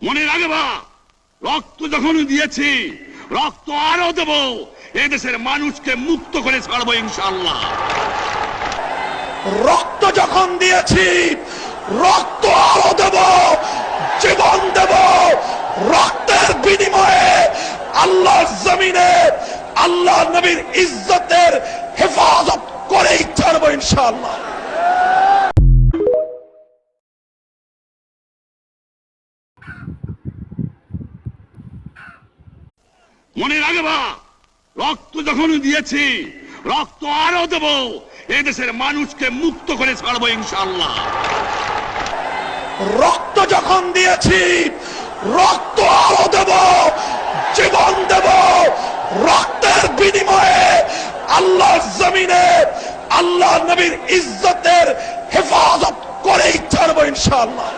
মনে রাখবা, রক্ত যখন দিয়েছি, রক্ত আরো দেব। এদেশের মানুষকে মুক্ত করে ছাড়বো ইনশাআল্লাহ। রক্ত যখন দিয়েছি, রক্ত আরো দেব, জীবন দেব। রক্তের বিনিময়ে আল্লাহর জমিনে আল্লাহ নবীর ইজ্জতের হেফাজত করেই ছাড়বো ইনশাআল্লাহ। মনে রাখবা, রক্ত যখন দিয়েছি, রক্ত আরো দেব। এদেশের মানুষকে মুক্ত করে ছাড়বো ইনশাআল্লাহ। রক্ত যখন দিয়েছি, রক্ত আরো দেব, জীবন দেব। রক্তের বিনিময়ে আল্লাহর জমিনে আল্লাহ নবীর ইজ্জতের হেফাজত করেই ছাড়বো ইনশাআল্লাহ।